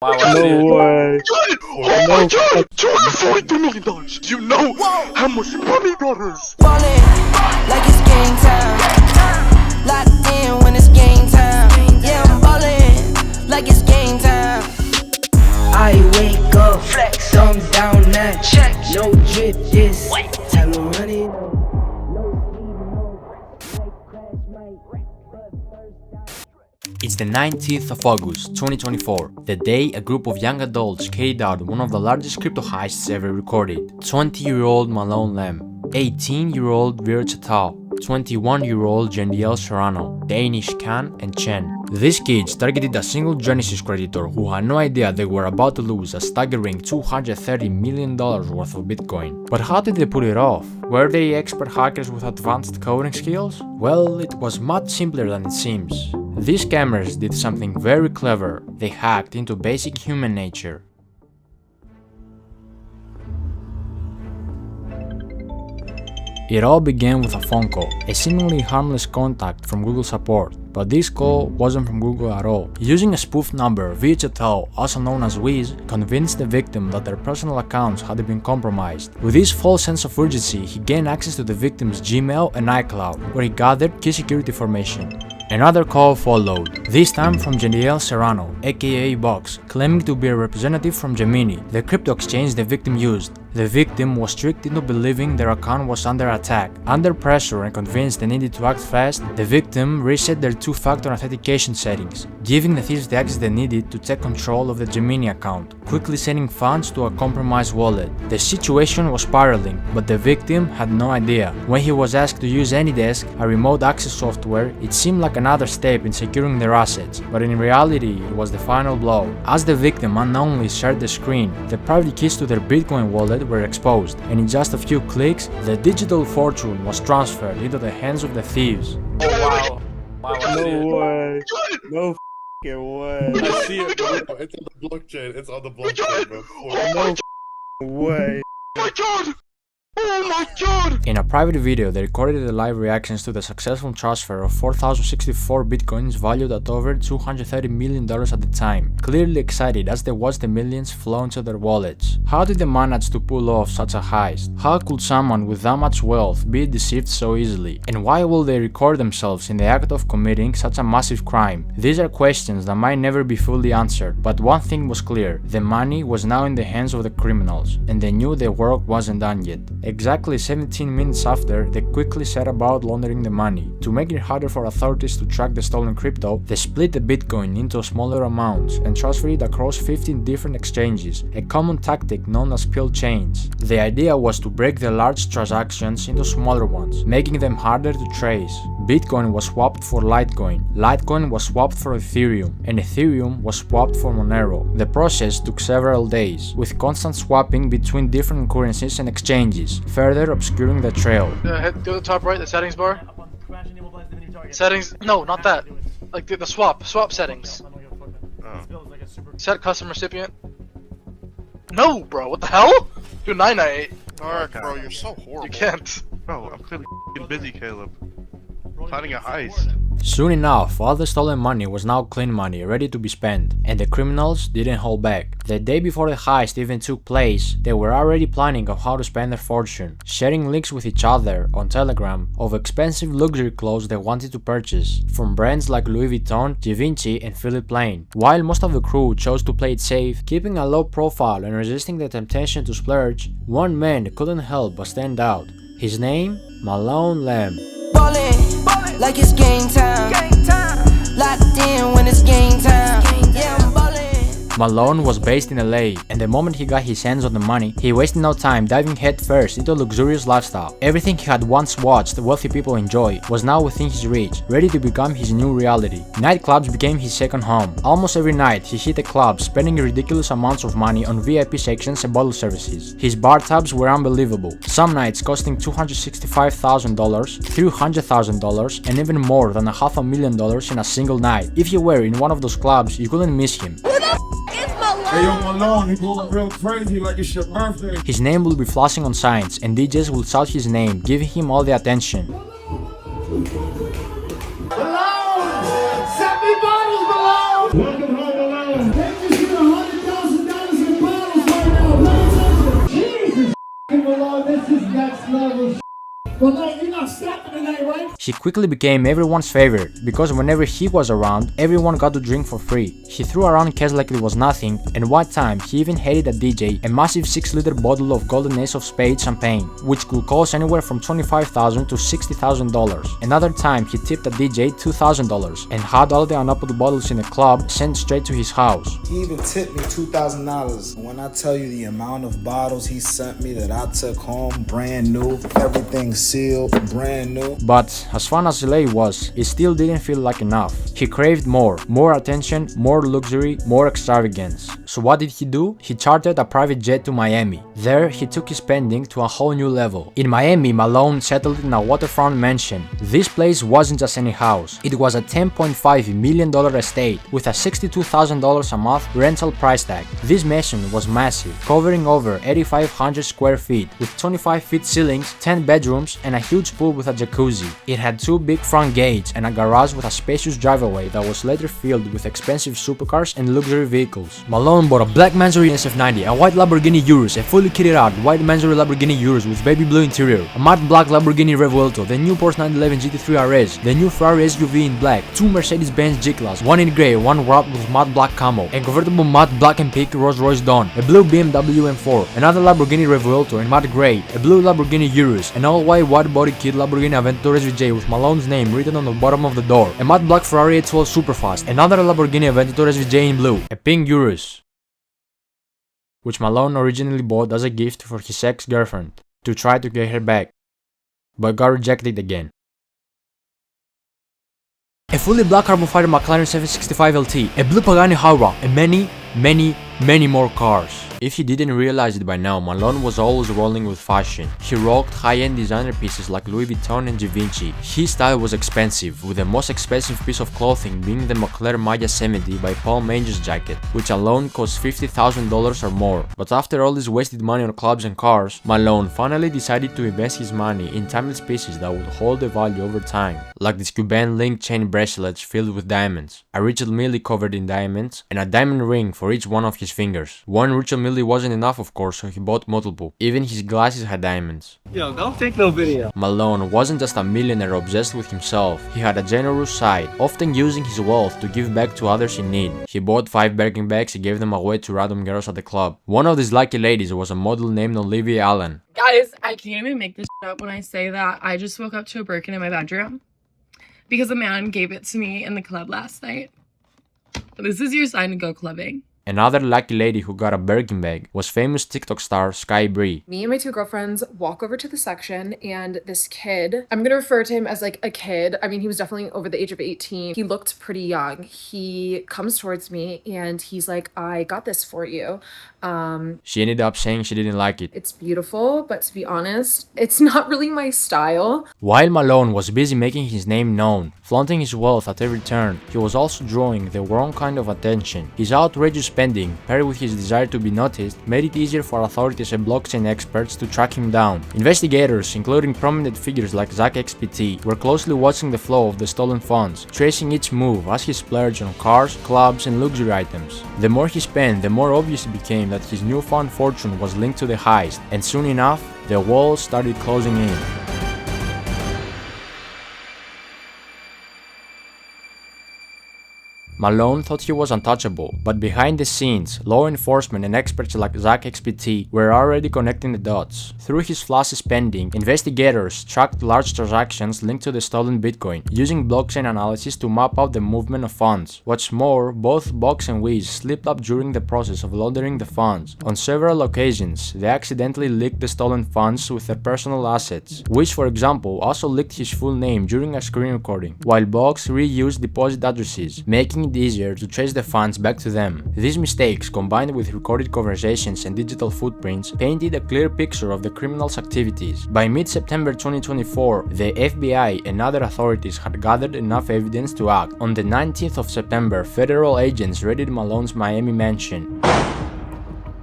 Wow, No way. Oh my god! $242 million! Do you know how much money, brothers? Ballin' like it's game time. Locked in when it's game time. Yeah, I'm ballin' like it's game time. I wake up, flex, thumbs down now. Check, no drip, this time to run it. It's the 19th of August 2024, the day a group of young adults carried out one of the largest crypto heists ever recorded. 20-year-old Malone Lam, 18-year-old Veer Chetal, 21-year-old Jeandiel Serrano, Danish Can and Chen. These kids targeted a single Genesis creditor who had no idea they were about to lose a staggering $230 million worth of Bitcoin. But how did they pull it off? Were they expert hackers with advanced coding skills? Well, it was much simpler than it seems. These scammers did something very clever. They hacked into basic human nature. It all began with a phone call, a seemingly harmless contact from Google support, but this call wasn't from Google at all. Using a spoof number, Veer Chetal, also known as Wiz, convinced the victim that their personal accounts had been compromised. With this false sense of urgency, he gained access to the victim's Gmail and iCloud, where he gathered key security information. Another call followed, this time from Jeandiel Serrano, aka Box, claiming to be a representative from Gemini, the crypto exchange the victim used. The victim was tricked into believing their account was under attack. Under pressure and convinced they needed to act fast, the victim reset their two-factor authentication settings, giving the thieves the access they needed to take control of the Gemini account, quickly sending funds to a compromised wallet. The situation was spiraling, but the victim had no idea. When he was asked to use AnyDesk, a remote access software, it seemed like another step in securing their assets, but in reality it was the final blow. As the victim unknowingly shared the screen, the private keys to their Bitcoin wallet were exposed, and in just a few clicks, the digital fortune was transferred into the hands of the thieves. Oh, wow. Wow, I see No it. way. No f***ing way. I see it, bro. It's on the blockchain. It's on the blockchain, bro. No way. Oh my god! Oh my god! In a private video, they recorded the live reactions to the successful transfer of 4,064 bitcoins valued at over $230 million at the time, clearly excited as they watched the millions flow into their wallets. How did they manage to pull off such a heist? How could someone with that much wealth be deceived so easily? And why will they record themselves in the act of committing such a massive crime? These are questions that might never be fully answered, but one thing was clear: the money was now in the hands of the criminals, and they knew their work wasn't done yet. Exactly 17 minutes after, they quickly set about laundering the money. To make it harder for authorities to track the stolen crypto, they split the Bitcoin into smaller amounts and transferred it across 15 different exchanges, a common tactic known as pill chains. The idea was to break the large transactions into smaller ones, making them harder to trace. Bitcoin was swapped for Litecoin, Litecoin was swapped for Ethereum, and Ethereum was swapped for Monero. The process took several days, with constant swapping between different currencies and exchanges, further obscuring the trail. Go to the top right, the settings bar. Settings, no, not that. Like the swap settings. Set custom recipient. No, bro, what the hell? Do 998. Mark, bro, you're so horrible. You can't. Bro, I'm clearly busy, Caleb. Planning a heist. Soon enough, all the stolen money was now clean money, ready to be spent, and the criminals didn't hold back. The day before the heist even took place, they were already planning on how to spend their fortune, sharing links with each other on Telegram of expensive luxury clothes they wanted to purchase, from brands like Louis Vuitton, Givenchy and Philippe Plein. While most of the crew chose to play it safe, keeping a low profile and resisting the temptation to splurge, one man couldn't help but stand out. His name? Malone Lam. Ballin' like it's game time. Locked in when it's game time. Yeah, I'm ballin'. Malone was based in LA, and the moment he got his hands on the money, he wasted no time diving headfirst into a luxurious lifestyle. Everything he had once watched wealthy people enjoy was now within his reach, ready to become his new reality. Nightclubs became his second home. Almost every night, he hit a club, spending ridiculous amounts of money on VIP sections and bottle services. His bar tabs were unbelievable, some nights costing $265,000, $300,000, and even more than $500,000 in a single night. If you were in one of those clubs, you couldn't miss him. Hey, yo, Malone, he going real crazy like it's your birthday. His name will be flashing on signs, and DJs will shout his name, giving him all the attention. Malone! Set me bottles, Malone! Welcome home, Malone. Take this to 100 He quickly became everyone's favorite, because whenever he was around, everyone got to drink for free. He threw around cash like it was nothing, and one time he even handed a DJ a massive 6-liter bottle of Golden Ace of Spades champagne, which could cost anywhere from $25,000 to $60,000. Another time he tipped a DJ $2,000 and had all the unopened bottles in the club sent straight to his house. He even tipped me $2,000. When I tell you the amount of bottles he sent me that I took home brand new, everything sealed, brand new. But as fun as LA was, it still didn't feel like enough. He craved more attention, more luxury, more extravagance. So what did he do? He chartered a private jet to Miami. There, he took his spending to a whole new level. In Miami, Malone settled in a waterfront mansion. This place wasn't just any house. It was a $10.5 million estate with a $62,000 a month rental price tag. This mansion was massive, covering over 8,500 square feet, with 25-feet ceilings, 10 bedrooms, and a huge pool with a jacuzzi. It had 2 big front gates and a garage with a spacious driveway that was later filled with expensive supercars and luxury vehicles. Malone bought a black Mansory SF90, a white Lamborghini Urus, a fully kitted out white Mansory Lamborghini Urus with baby blue interior, a matte black Lamborghini Revuelto, the new Porsche 911 GT3 RS, the new Ferrari SUV in black, 2 Mercedes-Benz G-Class, 1 in grey, 1 wrapped with matte black camo, a convertible matte black and pink Rolls-Royce Dawn, a blue BMW M4, another Lamborghini Revuelto in matte grey, a blue Lamborghini Urus, an all-white wide-body kit Lamborghini Aventador SVJ with Malone's name written on the bottom of the door, a matte black Ferrari 812 Superfast, another Lamborghini Aventador SVJ in blue, a pink Urus, which Malone originally bought as a gift for his ex-girlfriend to try to get her back, but got rejected again. A fully black carbon fiber McLaren 765 LT, a blue Pagani Huayra, and many more cars. If you didn't realize it by now, Malone was always rolling with fashion. He rocked high-end designer pieces like Louis Vuitton and Givenchy. His style was expensive, with the most expensive piece of clothing being the Moncler Maya 70 by Paul Manges jacket, which alone cost $50,000 or more. But after all this wasted money on clubs and cars, Malone finally decided to invest his money in timeless pieces that would hold the value over time, like these Cuban link chain bracelets filled with diamonds, a Richard Mille covered in diamonds, and a diamond ring for each one of his fingers. One Richard Mille wasn't enough, of course, so he bought multiple. Even his glasses had diamonds. Yo, don't take no video. Malone wasn't just a millionaire obsessed with himself. He had a generous side, often using his wealth to give back to others in need. He bought 5 Birkin bags and gave them away to random girls at the club. One of these lucky ladies was a model named Olivia Allen. Guys, I can't even make this up when I say that I just woke up to a Birkin in my bedroom because a man gave it to me in the club last night. This is your sign to go clubbing. Another lucky lady who got a Birkin bag was famous TikTok star Sky Bree. Me and my 2 girlfriends walk over to the section, and this kid, I'm gonna refer to him as like a kid. I mean, he was definitely over the age of 18. He looked pretty young. He comes towards me and he's like, I got this for you. She ended up saying she didn't like it. It's beautiful, but to be honest, it's not really my style. While Malone was busy making his name known, flaunting his wealth at every turn, he was also drawing the wrong kind of attention. His outrageous spending, paired with his desire to be noticed, made it easier for authorities and blockchain experts to track him down. Investigators, including prominent figures like Zach XPT, were closely watching the flow of the stolen funds, tracing each move as he splurged on cars, clubs, and luxury items. The more he spent, the more obvious it became that his newfound fortune was linked to the heist, and soon enough, the walls started closing in. Malone thought he was untouchable, but behind the scenes, law enforcement and experts like Zach XPT were already connecting the dots. Through his flashy spending, investigators tracked large transactions linked to the stolen Bitcoin, using blockchain analysis to map out the movement of funds. What's more, both Box and Wiz slipped up during the process of laundering the funds. On several occasions, they accidentally leaked the stolen funds with their personal assets. Wiz, for example, also leaked his full name during a screen recording, while Box reused deposit addresses, making it easier to trace the funds back to them. These mistakes, combined with recorded conversations and digital footprints, painted a clear picture of the criminals' activities. By mid-September 2024, the FBI and other authorities had gathered enough evidence to act. On the 19th of September, federal agents raided Malone's Miami mansion,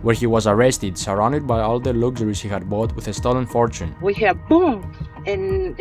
where he was arrested, surrounded by all the luxuries he had bought with a stolen fortune. We hear boom, and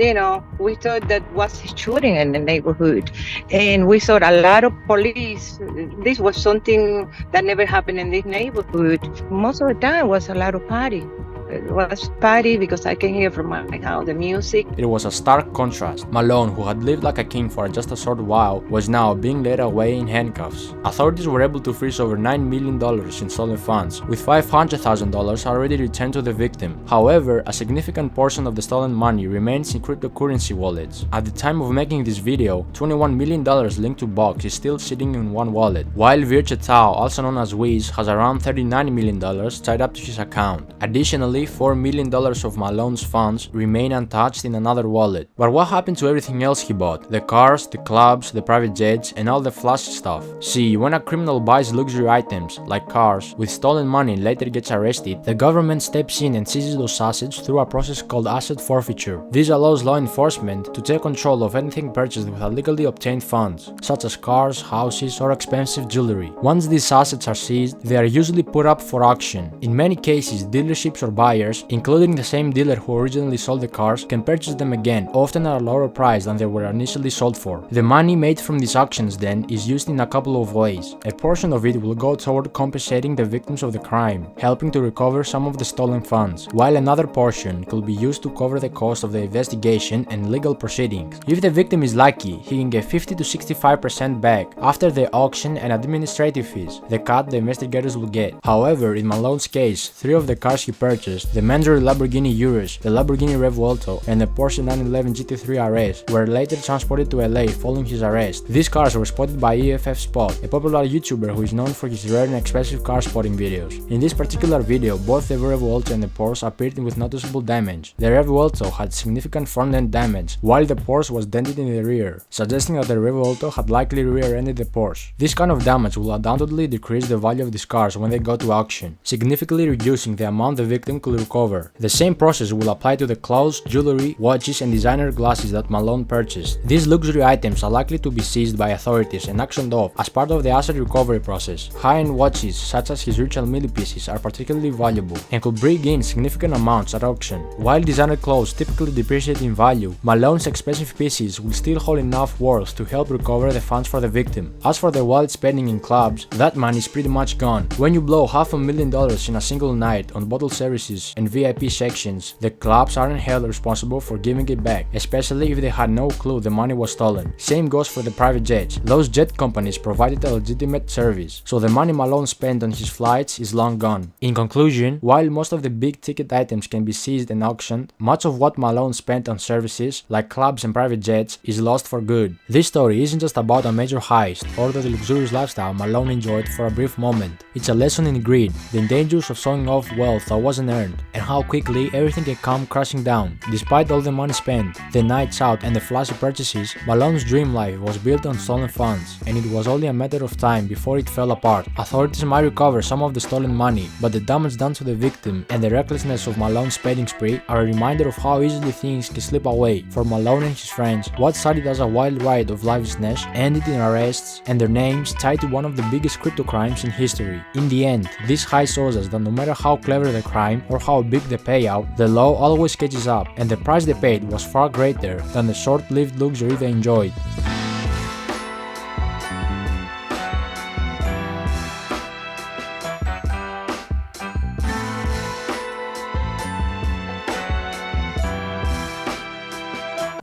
we thought that was a shooting in the neighborhood, and we saw a lot of police. This was something that never happened in this neighborhood. Most of the time was a lot of party. It was party because I can hear from my house the music. It was a stark contrast. Malone, who had lived like a king for just a short while, was now being led away in handcuffs. Authorities were able to freeze over $9 million in stolen funds, with $500,000 already returned to the victim. However, a significant portion of the stolen money remains in cryptocurrency wallets. At the time of making this video, $21 million linked to Box is still sitting in one wallet, while Veer Chetal, also known as Wiz, has around $39 million tied up to his account. Additionally, $4 million of Malone's funds remain untouched in another wallet. But what happened to everything else he bought? The cars, the clubs, the private jets, and all the flashy stuff. See, when a criminal buys luxury items, like cars, with stolen money and later gets arrested, the government steps in and seizes those assets through a process called asset forfeiture. This allows law enforcement to take control of anything purchased with illegally obtained funds, such as cars, houses, or expensive jewelry. Once these assets are seized, they are usually put up for auction. In many cases, dealerships or buyers, including the same dealer who originally sold the cars, can purchase them again, often at a lower price than they were initially sold for. The money made from these auctions then is used in a couple of ways. A portion of it will go toward compensating the victims of the crime, helping to recover some of the stolen funds, while another portion could be used to cover the cost of the investigation and legal proceedings. If the victim is lucky, he can get 50 to 65% back after the auction and administrative fees, the cut the investigators will get. However, in Malone's case, 3 of the cars he purchased, the Mandarin Lamborghini Urus, the Lamborghini Revuelto, and the Porsche 911 GT3 RS, were later transported to LA following his arrest. These cars were spotted by EFF Spot, a popular YouTuber who is known for his rare and expensive car spotting videos. In this particular video, both the Revuelto and the Porsche appeared with noticeable damage. The Revuelto had significant front-end damage, while the Porsche was dented in the rear, suggesting that the Revuelto had likely rear-ended the Porsche. This kind of damage will undoubtedly decrease the value of these cars when they go to auction, significantly reducing the amount the victim could recover. The same process will apply to the clothes, jewelry, watches, and designer glasses that Malone purchased. These luxury items are likely to be seized by authorities and auctioned off as part of the asset recovery process. High-end watches, such as his Richard Mille pieces, are particularly valuable and could bring in significant amounts at auction. While designer clothes typically depreciate in value, Malone's expensive pieces will still hold enough worth to help recover the funds for the victim. As for the wild spending in clubs, that money is pretty much gone. When you blow $500,000 in a single night on bottle services and VIP sections, the clubs aren't held responsible for giving it back, especially if they had no clue the money was stolen. Same goes for the private jets. Those jet companies provided a legitimate service, so the money Malone spent on his flights is long gone. In conclusion, while most of the big ticket items can be seized and auctioned, much of what Malone spent on services, like clubs and private jets, is lost for good. This story isn't just about a major heist or the luxurious lifestyle Malone enjoyed for a brief moment. It's a lesson in greed, the dangers of showing off wealth that wasn't earned, and how quickly everything can come crashing down. Despite all the money spent, the nights out, and the flashy purchases, Malone's dream life was built on stolen funds, and it was only a matter of time before it fell apart. Authorities might recover some of the stolen money, but the damage done to the victim and the recklessness of Malone's spending spree are a reminder of how easily things can slip away. For Malone and his friends, what started as a wild ride of lavishness ended in arrests and their names tied to one of the biggest crypto crimes in history. In the end, this heist shows us that no matter how clever the crime or how big the payout, the law always catches up, and the price they paid was far greater than the short-lived luxury they enjoyed.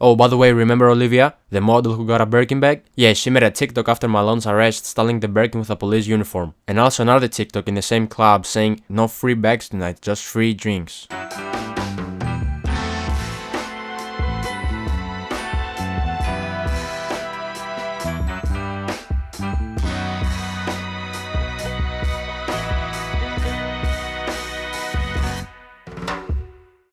Oh, by the way, remember Olivia, the model who got a Birkin bag? Yeah, she made a TikTok after Malone's arrest styling the Birkin with a police uniform. And also another TikTok in the same club saying, "No free bags tonight, just free drinks."